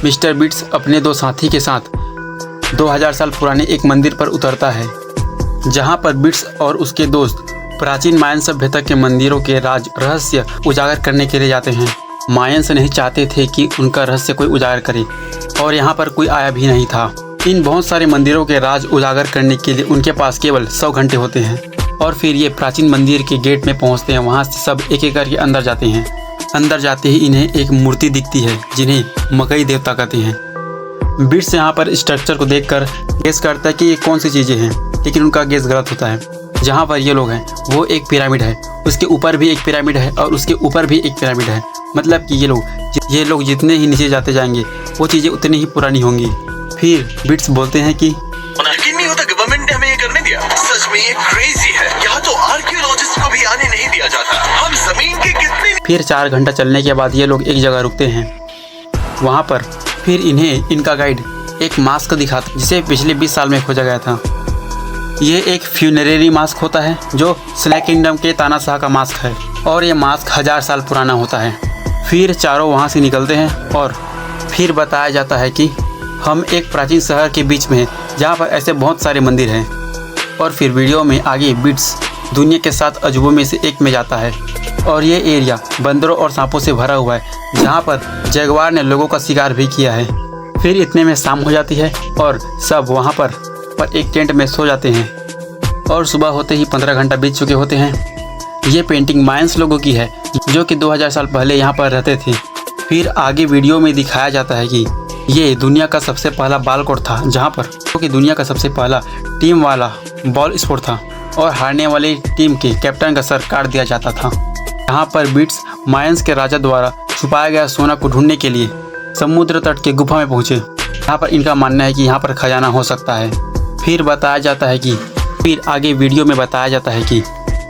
Mister bits अपने दो साथी के साथ 2000 साल पुराने एक मंदिर पर उतरता है, जहां पर बिट्स और उसके दोस्त प्राचीन मायन सभ्यता के मंदिरों के राज रहस्य उजागर करने के लिए जाते हैं। मायन्स नहीं चाहते थे कि उनका रहस्य कोई उजागर करे और यहाँ पर कोई आया भी नहीं था। इन बहुत सारे मंदिरों के राज उजागर करने के लिए उनके पास केवल 100 घंटे होते हैं और फिर ये प्राचीन मंदिर के गेट में पहुँचते हैं। वहाँ से सब एक एक करके अंदर जाते हैं। अंदर जाते ही इन्हें एक मूर्ति दिखती है जिन्हें मकई देवता कहते हैं। बिट्स यहाँ पर स्ट्रक्चर को देखकर गेस करता है कि ये कौन सी चीज़ें हैं, लेकिन उनका गेस गलत होता है। जहाँ पर ये लोग हैं वो एक पिरामिड है, उसके ऊपर भी एक पिरामिड है और उसके ऊपर भी एक पिरामिड है। मतलब कि ये लोग जितने ही नीचे जाते जाएंगे वो चीज़ें उतनी ही पुरानी होंगी। फिर बिट्स बोलते हैं कि यकीन नहीं होता गवर्नमेंट ने हमें ये करने दिया। सच में ये क्रेजी है। यहाँ तो आर्कियोलॉजिस्ट को भी आने नहीं दिया जाता। हम जमीन के कितने। फिर 4 घंटा चलने के बाद ये लोग एक जगह रुकते हैं। वहाँ पर फिर इन्हें इनका गाइड एक मास्क दिखाता जिसे पिछले 20 साल में खोजा गया था। ये एक फ्यूनरेरी मास्क होता है जो स्नैक किंगडम के तानाशाह का मास्क है और ये मास्क 1000 साल पुराना होता है। फिर चारों वहाँ से निकलते हैं और फिर बताया जाता है कि हम एक प्राचीन शहर के बीच में हैं जहाँ पर ऐसे बहुत सारे मंदिर हैं। और फिर वीडियो में आगे बिट्स दुनिया के 7 अजूबों में से एक में जाता है और ये एरिया बंदरों और सांपों से भरा हुआ है जहाँ पर जगुआर ने लोगों का शिकार भी किया है। फिर इतने में शाम हो जाती है और सब वहाँ पर एक टेंट में सो जाते हैं और सुबह होते ही 15 घंटा बीत चुके होते हैं। ये पेंटिंग मायन्स लोगों की है जो कि 2000 साल पहले यहाँ पर रहते थे। फिर आगे वीडियो में दिखाया जाता है कि ये दुनिया का सबसे पहला बाल कोर्ट था जहाँ पर क्योंकि दुनिया का सबसे पहला टीम वाला बॉल स्पोर्ट था और हारने वाली टीम के कैप्टन का सर काट दिया जाता था। यहाँ पर बिट्स मायन्स के राजा द्वारा छुपाया गया सोना को ढूंढने के लिए समुद्र तट के गुफा में पहुँचे। यहाँ पर इनका मानना है कि यहाँ पर खजाना हो सकता है। फिर आगे वीडियो में बताया जाता है कि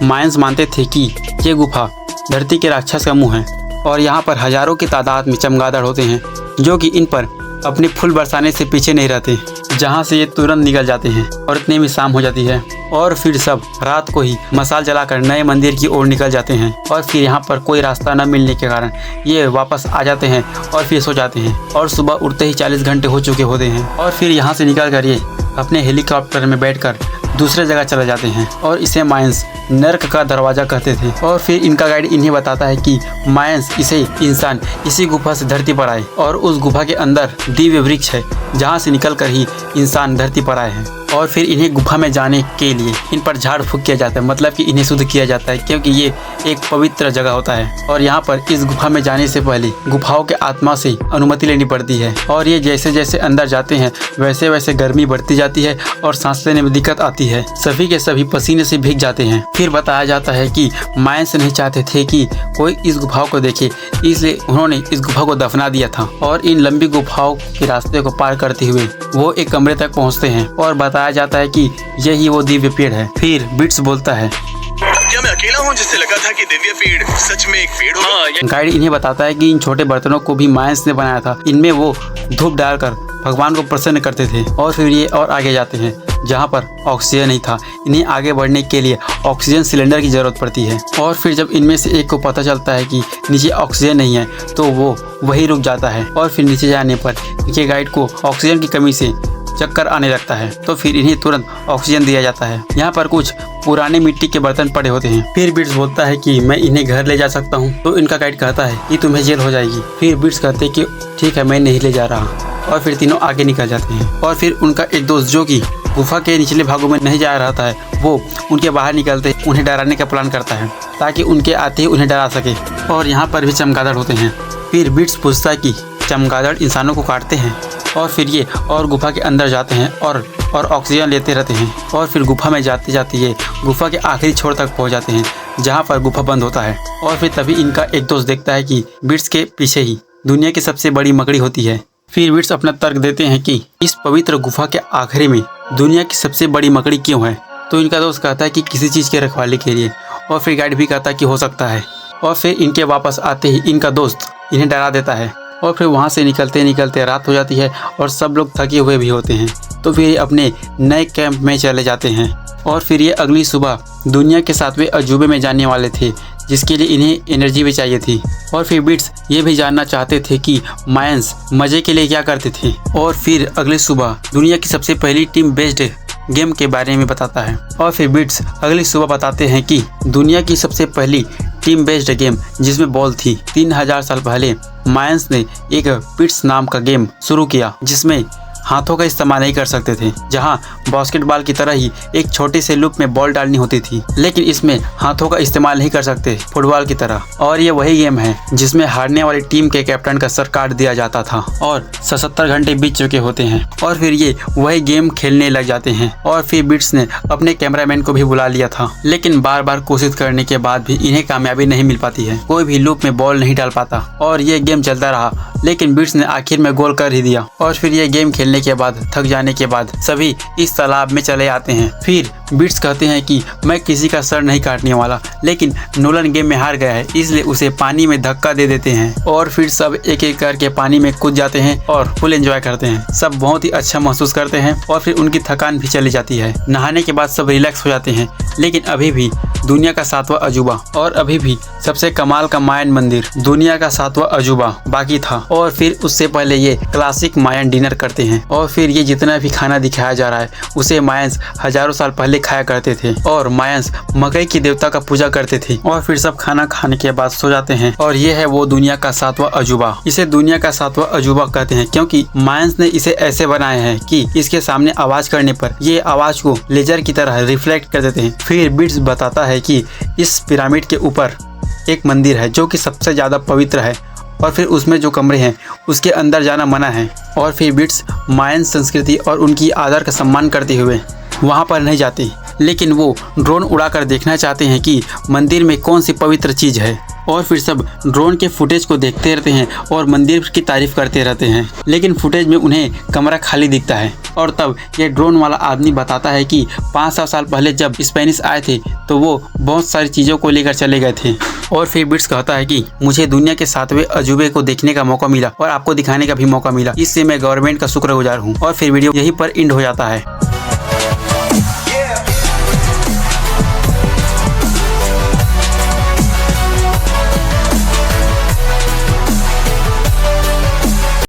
मायन्स मानते थे कि ये गुफा धरती के राक्षस का मुंह है और यहाँ पर हजारों की तादाद में चमगादड़ होते हैं जो कि इन पर अपने फूल बरसाने से पीछे नहीं रहते, जहाँ से ये तुरंत निकल जाते हैं। और इतने में शाम हो जाती है और फिर सब रात को ही मसाल जलाकर नए मंदिर की ओर निकल जाते हैं। और फिर यहाँ पर कोई रास्ता न मिलने के कारण ये वापस आ जाते हैं और फिर सो जाते हैं और सुबह उठते ही 40 घंटे हो चुके होते हैं। और फिर यहाँ से निकल कर ये अपने हेलीकॉप्टर में बैठकर दूसरे जगह चले जाते हैं और इसे मायन्स नर्क का दरवाज़ा कहते थे। और फिर इनका गाइड इन्हें बताता है कि मायन्स इसे इंसान इसी गुफा से धरती पर आए और उस गुफा के अंदर दिव्य वृक्ष है जहाँ से निकलकर ही इंसान धरती पर आए हैं। और फिर इन्हें गुफा में जाने के लिए इन पर झाड़ फूक किया जाता है, मतलब कि इन्हें शुद्ध किया जाता है क्योंकि ये एक पवित्र जगह होता है। और यहाँ पर इस गुफा में जाने से पहले गुफाओं के आत्मा से अनुमति लेनी पड़ती है और ये जैसे जैसे अंदर जाते हैं वैसे वैसे गर्मी बढ़ती जाती है और सांस लेने में दिक्कत आती है। सभी के सभी पसीने से भीग जाते हैं। फिर बताया जाता है कि मायन्स नहीं चाहते थे कि कोई इस गुफाओं को देखे, इसलिए उन्होंने इस गुफा को दफना दिया था। और इन लंबी गुफाओं के रास्ते को पार करते हुए वो एक कमरे तक पहुँचते हैं और बताया जाता है कि यही वो दिव्य पेड़ है। फिर बिट्स बोलता है, क्या मैं अकेला हूँ जिससे लगा था कि दिव्य पेड़ सच में एक पेड़ होगा? गाइड इन्हें बताता है कि इन छोटे बर्तनों को भी मायन्स ने बनाया था। इनमें वो धूप डालकर भगवान को प्रसन्न करते थे। और फिर ये और आगे जाते हैं जहाँ पर ऑक्सीजन नहीं था। इन्हें आगे बढ़ने के लिए ऑक्सीजन सिलेंडर की ज़रूरत पड़ती है। और फिर जब इनमें से एक को पता चलता है कि नीचे ऑक्सीजन नहीं है तो वो वही रुक जाता है। और फिर नीचे जाने पर इनके गाइड को ऑक्सीजन की कमी से चक्कर आने लगता है तो फिर इन्हें तुरंत ऑक्सीजन दिया जाता है। यहाँ पर कुछ पुराने मिट्टी के बर्तन पड़े होते हैं। फिर बिट्स बोलता है कि मैं इन्हें घर ले जा सकता हूँ तो इनका गाइड कहता है कि तुम्हें जेल हो जाएगी। फिर बिट्स कहते हैं कि ठीक है, मैं नहीं ले जा रहा। और फिर तीनों आगे निकल जाते हैं। और फिर उनका एक दोस्त जो कि गुफा के निचले भागों में नहीं जा रहा है वो उनके बाहर निकलते उन्हें डराने का प्लान करता है ताकि उनके आते ही उन्हें डरा सके। और यहाँ पर भी चमगादड़ होते हैं। फिर बिट्स पूछता है कि चमगादड़ इंसानों को काटते हैं। और फिर ये और गुफा के अंदर जाते हैं और ऑक्सीजन लेते रहते हैं। और फिर गुफा में जाते जाते ये गुफा के आखिरी छोर तक पहुंच जाते हैं जहां पर गुफा बंद होता है। और फिर तभी इनका एक दोस्त देखता है कि बिट्स के पीछे ही दुनिया की सबसे बड़ी मकड़ी होती है। फिर बिट्स अपना तर्क देते हैं कि इस पवित्र गुफा के आखिरी में दुनिया की सबसे बड़ी मकड़ी क्यों है। तो इनका दोस्त कहता है कि किसी चीज़ के रखवाली के लिए। और फिर गाइड भी कहता है कि हो सकता है। और फिर इनके वापस आते ही इनका दोस्त इन्हें डरा देता है। और फिर वहाँ से निकलते निकलते रात हो जाती है और सब लोग थके हुए भी होते हैं। तो फिर ये अपने नए कैंप में चले जाते हैं। और फिर ये अगली सुबह दुनिया के 7वें अजूबे में जाने वाले थे जिसके लिए इन्हें एनर्जी भी चाहिए थी। और फिर बिट्स ये भी जानना चाहते थे कि मायंस मजे के लिए क्या करते थे। और फिर अगली सुबह दुनिया की सबसे पहली टीम बेस्ड गेम के बारे में बताता है। और फिर बिट्स अगली सुबह बताते हैं कि दुनिया की सबसे पहली टीम बेस्ड गेम जिसमें बॉल थी, 3000 साल पहले मायंस ने एक पिट्स नाम का गेम शुरू किया जिसमें हाथों का इस्तेमाल नहीं कर सकते थे, जहां बास्केटबॉल की तरह ही एक छोटे से लूप में बॉल डालनी होती थी, लेकिन इसमें हाथों का इस्तेमाल नहीं कर सकते फुटबॉल की तरह। और ये वही गेम है जिसमें हारने वाली टीम के कैप्टन का सर काट दिया जाता था और 77 घंटे बीत चुके होते हैं। और फिर ये वही गेम खेलने लग जाते हैं। और फिर बिट्स ने अपने कैमरामैन को भी बुला लिया था, लेकिन बार बार कोशिश करने के बाद भी इन्हें कामयाबी नहीं मिल पाती है। कोई भी लूप में बॉल नहीं डाल पाता और ये गेम चलता रहा, लेकिन बिट्स ने आखिर में गोल कर ही दिया। और फिर ये गेम खेलने के बाद थक जाने के बाद सभी इस तालाब में चले आते हैं। फिर बिट्स कहते हैं कि मैं किसी का सर नहीं काटने वाला, लेकिन नोलन गेम में हार गया है, इसलिए उसे पानी में धक्का दे देते हैं। और फिर सब एक एक करके पानी में कूद जाते हैं और फुल एंजॉय करते हैं। सब बहुत ही अच्छा महसूस करते हैं और फिर उनकी थकान भी चली जाती है। नहाने के बाद सब रिलैक्स हो जाते हैं, लेकिन अभी भी दुनिया का 7वां अजूबा और अभी भी सबसे कमाल का मायन मंदिर, दुनिया का 7वां अजूबा बाकी था। और फिर उससे पहले ये क्लासिक मायन डिनर करते हैं। और फिर ये जितना भी खाना दिखाया जा रहा है उसे मायंस हजारों साल पहले खाया करते थे। और मायंस मकई की देवता का पूजा करते थे। और फिर सब खाना खाने के बाद सो जाते हैं। और ये है वो दुनिया का 7वां अजूबा। इसे दुनिया का 7वां अजूबा कहते हैं क्योंकि मायंस ने इसे ऐसे बनाया है कि इसके सामने आवाज करने पर ये आवाज को लेजर की तरह रिफ्लेक्ट कर देते हैं। फिर बिट्स बताता है कि इस पिरामिड के ऊपर एक मंदिर है जो कि सबसे ज्यादा पवित्र है और फिर उसमें जो कमरे हैं उसके अंदर जाना मना है। और फिर बिट्स मायन संस्कृति और उनकी आदर का सम्मान करते हुए वहाँ पर नहीं जाते, लेकिन वो ड्रोन उड़ाकर देखना चाहते हैं कि मंदिर में कौन सी पवित्र चीज़ है। और फिर सब ड्रोन के फुटेज को देखते रहते हैं और मंदिर की तारीफ करते रहते हैं, लेकिन फुटेज में उन्हें कमरा खाली दिखता है। और तब ये ड्रोन वाला आदमी बताता है कि 500 साल पहले जब स्पेनिश आए थे तो वो बहुत सारी चीज़ों को लेकर चले गए थे। और फिर बिट्स कहता है कि मुझे दुनिया के 7वें अजूबे को देखने का मौका मिला और आपको दिखाने का भी मौका मिला, इससे मैं गवर्नमेंट का शुक्रगुजार हूँ। और फिर वीडियो यहीं पर एंड हो जाता है।